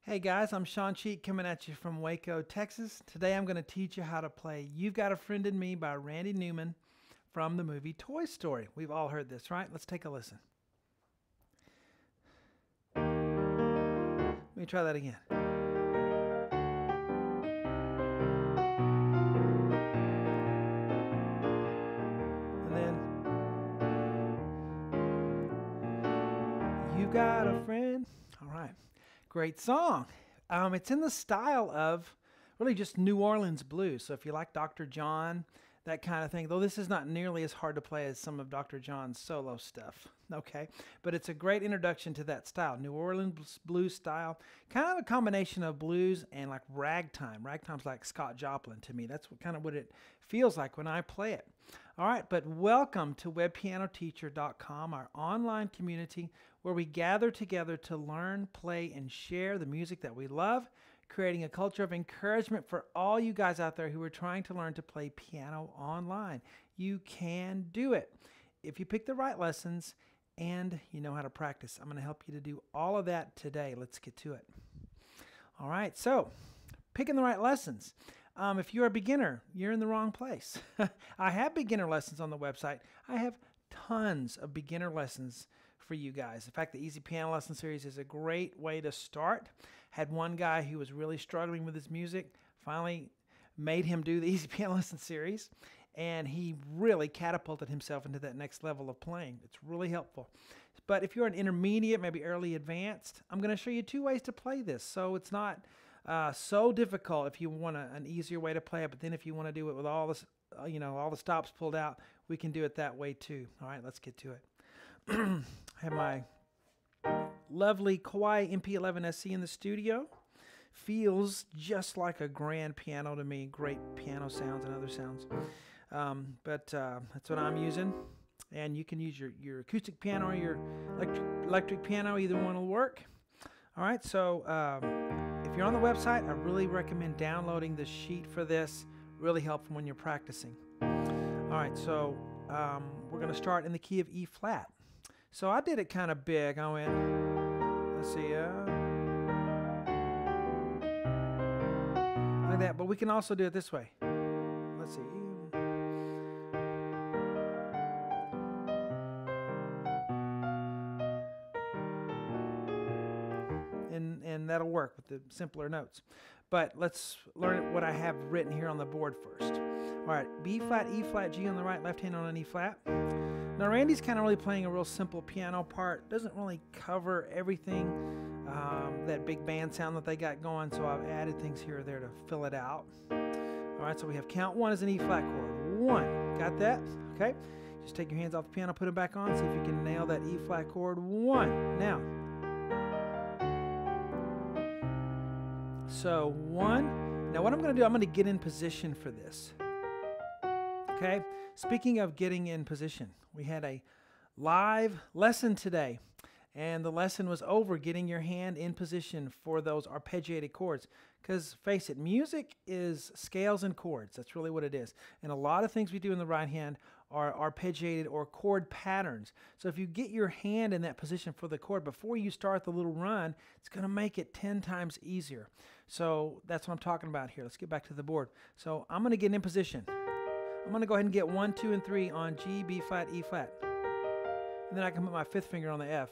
Hey guys, I'm Shawn coming at you from Waco, Texas. Today I'm going to teach you how to play You've Got a Friend in Me by Randy Newman from the movie Toy Story. We've all heard this, right? Let's take a listen. Let me try that again. And then, you got a friend. All right. Great song. It's in the style of really just New Orleans blues. So if you like Dr. John, that kind of thing, though this is not nearly as hard to play as some of Dr. John's solo stuff, okay? But it's a great introduction to that style, New Orleans blues style, kind of a combination of blues and like ragtime. Ragtime's like Scott Joplin to me. That's what it feels like when I play it. All right, but welcome to webpianoteacher.com, our online community where we gather together to learn, play, and share the music that we love, creating a culture of encouragement for all you guys out there who are trying to learn to play piano online. You can do it if you pick the right lessons and you know how to practice. I'm going to help you to do all of that today. Let's get to it. All right, so picking the right lessons. If you're a beginner, you're in the wrong place. I have beginner lessons on the website. I have tons of beginner lessons for you guys. In fact, the Easy Piano Lesson Series is a great way to start. Had one guy who was really struggling with his music, finally made him do the Easy Piano Lesson Series, and he really catapulted himself into that next level of playing. It's really helpful. But if you're an intermediate, maybe early advanced, I'm going to show you two ways to play this. So it's not so difficult if you want an easier way to play it, but then if you want to do it with all this, all the stops pulled out, we can do it that way too. All right, let's get to it. I have my lovely Kawai MP11 SC in the studio. Feels just like a grand piano to me. Great piano sounds and other sounds. But that's what I'm using. And you can use your acoustic piano or your electric piano. Either one will work. All right, so if you're on the website, I really recommend downloading the sheet for this. Really helpful when you're practicing. All right, so we're going to start in the key of E flat. So I did it kind of big. I went, let's see, like that. But we can also do it this way. Let's see. And that'll work with the simpler notes. But let's learn what I have written here on the board first. All right, B flat, E flat, G on the right, left hand on an E flat. Now Randy's kind of really playing a real simple piano part. Doesn't really cover everything, that big band sound that they got going, so I've added things here or there to fill it out. All right, so we have count one as an E flat chord. One, got that? Okay, just take your hands off the piano, put them back on, see if you can nail that E flat chord. One, now. So one, now what I'm going to do, I'm going to get in position for this. Okay, speaking of getting in position, we had a live lesson today, and the lesson was over getting your hand in position for those arpeggiated chords. Because face it, music is scales and chords. That's really what it is. And a lot of things we do in the right hand are arpeggiated or chord patterns. So if you get your hand in that position for the chord before you start the little run, it's going to make it 10 times easier. So that's what I'm talking about here. Let's get back to the board. So I'm going to get in position. I'm going to go ahead and get 1, 2, and 3 on G, B flat, E flat. And then I can put my fifth finger on the F.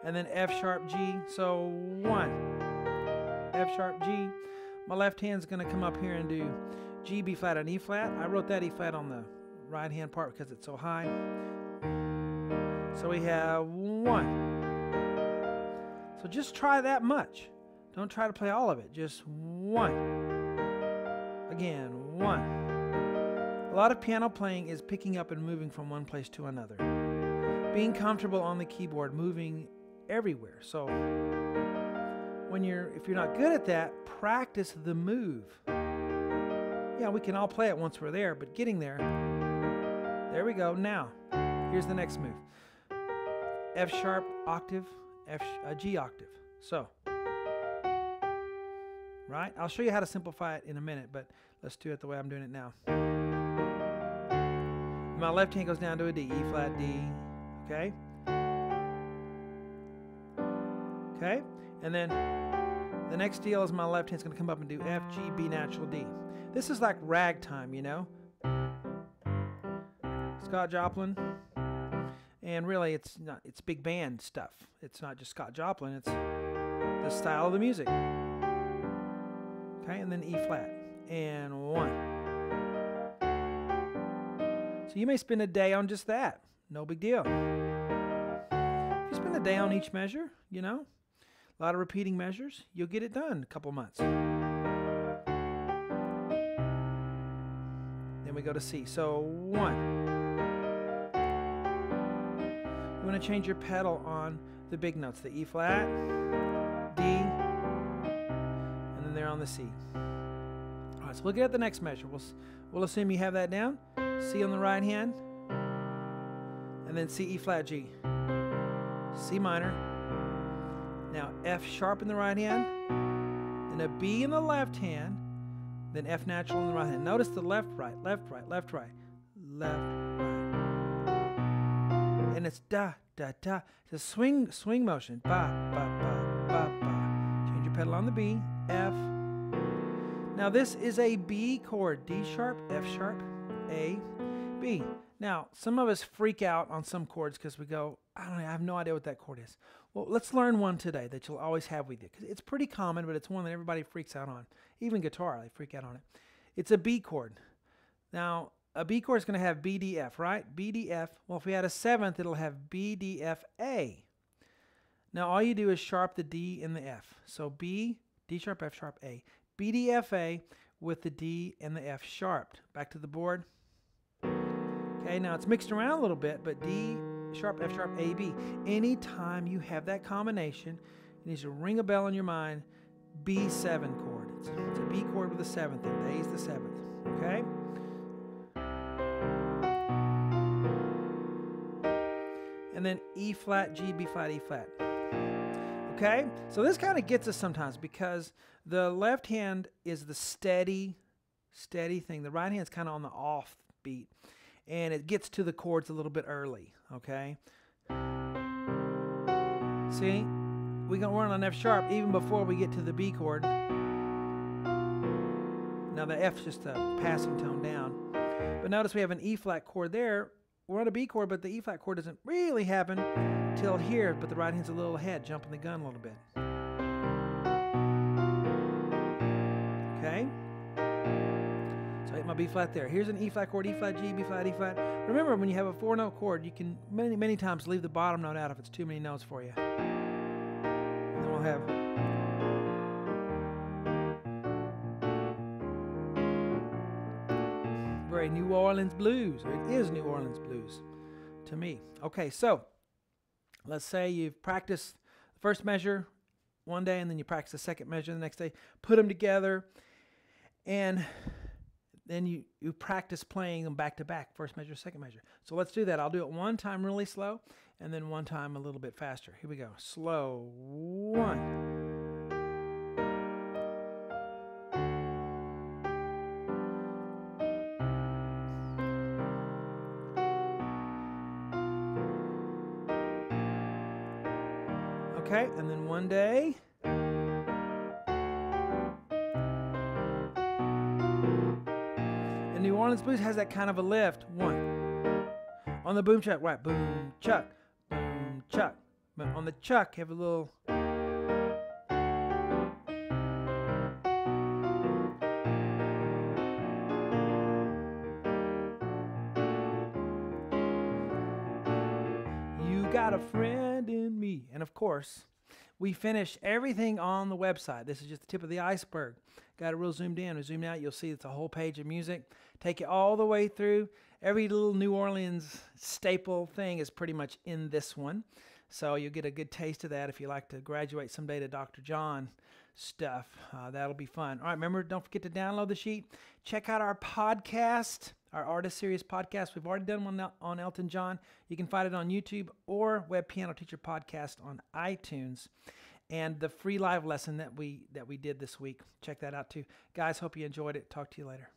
And then F sharp, G. So 1, F sharp, G. My left hand's going to come up here and do G, B flat, and E flat. I wrote that E flat on the right hand part because it's so high. So we have 1. So just try that much. Don't try to play all of it. Just 1. Again, 1. A lot of piano playing is picking up and moving from one place to another. Being comfortable on the keyboard, moving everywhere. So if you're not good at that, practice the move. Yeah, we can all play it once we're there, but getting there. There we go. Now, here's the next move. F sharp octave, G octave. So, right? I'll show you how to simplify it in a minute, but let's do it the way I'm doing it now. My left hand goes down to a D, E flat, D, okay? Okay? And then the next deal is my left hand's going to come up and do F, G, B natural, D. This is like ragtime, you know? Scott Joplin. And really, it's big band stuff. It's not just Scott Joplin. It's the style of the music. Okay, and then E flat. And 1. So you may spend a day on just that. No big deal. If you spend a day on each measure, you know, a lot of repeating measures, you'll get it done in a couple months. Then we go to C. So 1. You want to change your pedal on the big notes, the E flat, D, and then they're on the C. All right, so we'll get at the next measure. We'll assume you have that down. C on the right hand, and then C, E flat, G. C minor. Now F sharp in the right hand, then a B in the left hand, then F natural in the right hand. Notice the left, right, left, right, left, right, left, right. And it's da, da, da. It's a swing motion. Ba, ba, ba, ba, ba. Change your pedal on the B, F. Now this is a B chord. D sharp, F sharp, A, B. Now, some of us freak out on some chords because we go, I have no idea what that chord is. Well, let's learn one today that you'll always have with you. Because it's pretty common, but it's one that everybody freaks out on. Even guitar, they freak out on it. It's a B chord. Now, a B chord is going to have B, D, F, right? B, D, F. Well, if we had a 7th, it'll have B, D, F, A. Now, all you do is sharp the D and the F. So B, D sharp, F sharp, A. B, D, F, A with the D and the F sharped. Back to the board. Okay, now it's mixed around a little bit, but D sharp, F sharp, A, B. Anytime you have that combination, it needs to ring a bell in your mind. B7 chord. It's a B chord with a 7th. And A is the 7th. Okay? And then E flat, G, B flat, E flat. Okay? So this kind of gets us sometimes because the left hand is the steady thing. The right hand's kind of on the off beat. And it gets to the chords a little bit early. Okay? See? We're on an F sharp even before we get to the B chord. Now the F's just a passing tone down. But notice we have an E flat chord there. We're on a B chord, but the E flat chord doesn't really happen till here, but the right hand's a little ahead, jumping the gun a little bit. Okay? So I hit my B flat there. Here's an E flat chord, E flat, G, B flat, E flat. Remember, when you have a 4-note chord, you can many times leave the bottom note out if it's too many notes for you. And then we'll have very New Orleans blues. It is New Orleans blues to me. Okay, so let's say you've practiced the first measure one day and then you practice the second measure the next day. Put them together and then you practice playing them back to back, first measure, second measure. So let's do that. I'll do it one time really slow and then one time a little bit faster. Here we go. Slow. 1. Okay, and then one day. And New Orleans blues has that kind of a lift. 1. On the boom chuck, right, boom chuck, boom chuck. But on the chuck, you have a little. You got a friend in me. And of course, we finish everything on the website. This is just the tip of the iceberg. Got it real zoomed in or zoomed out. You'll see it's a whole page of music. Take it all the way through. Every little New Orleans staple thing is pretty much in this one. So you'll get a good taste of that if you like to graduate someday to Dr. John stuff. That'll be fun. All right, remember, don't forget to download the sheet. Check out our podcast, our Artist Series podcast. We've already done one on Elton John. You can find it on YouTube or Web Piano Teacher Podcast on iTunes. And the free live lesson that we did this week. Check that out too. Guys, hope you enjoyed it. Talk to you later.